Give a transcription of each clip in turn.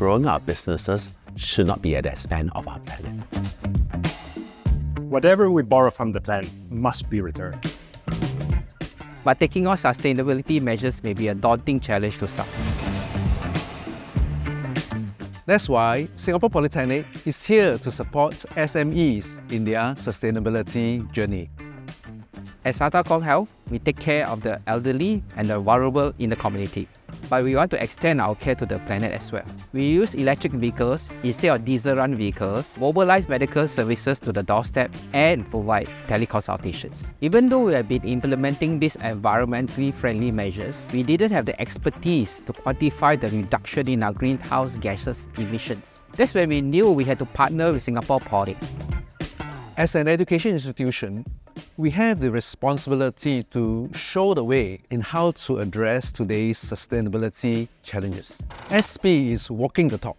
growing our businesses should not be at the expense of our planet. Whatever we borrow from the planet must be returned. But taking on sustainability measures may be a daunting challenge to some. That's why Singapore Polytechnic is here to support SMEs in their sustainability journey. At SATACom Health, we take care of the elderly and the vulnerable in the community. But we want to extend our care to the planet as well. We use electric vehicles instead of diesel-run vehicles, mobilize medical services to the doorstep, and provide teleconsultations. Even though we have been implementing these environmentally friendly measures, we didn't have the expertise to quantify the reduction in our greenhouse gases emissions. That's when we knew we had to partner with Singapore Poly. As an education institution, we have the responsibility to show the way in how to address today's sustainability challenges. SP is walking the talk,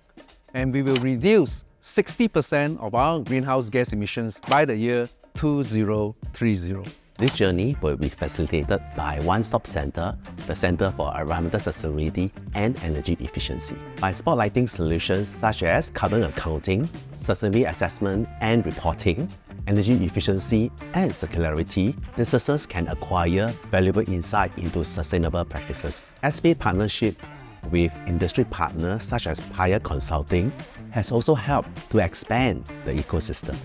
and we will reduce 60% of our greenhouse gas emissions by the year 2030. This journey will be facilitated by one-stop center, the Center for Environmental Sustainability and Energy Efficiency. By spotlighting solutions such as carbon accounting, sustainability assessment and reporting, energy efficiency and circularity, businesses can acquire valuable insight into sustainable practices. SP partnership with industry partners such as Paia Consulting has also helped to expand the ecosystem.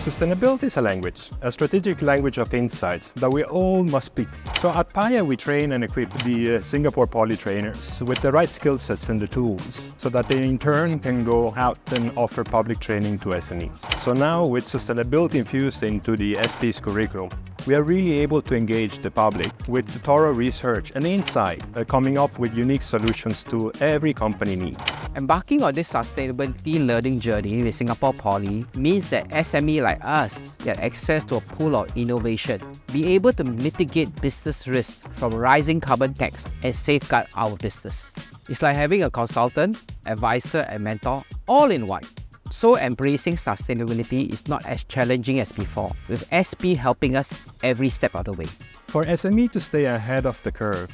Sustainability is a language, a strategic language of insights that we all must speak. So at Paia, we train and equip the Singapore Poly trainers with the right skill sets and the tools so that they in turn can go out and offer public training to SMEs. So now with sustainability infused into the SP's curriculum, we are really able to engage the public with thorough research and insight, coming up with unique solutions to every company need. Embarking on this sustainability learning journey with Singapore Poly means that SME like us get access to a pool of innovation, be able to mitigate business risks from rising carbon tax and safeguard our business. It's like having a consultant, advisor and mentor all in one. So embracing sustainability is not as challenging as before, with SP helping us every step of the way. For SME to stay ahead of the curve,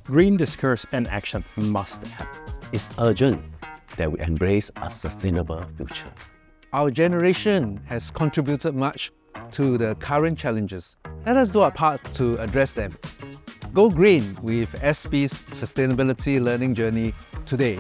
green discourse and action must happen. It's urgent that we embrace a sustainable future. Our generation has contributed much to the current challenges. Let us do our part to address them. Go green with SP's sustainability learning journey today.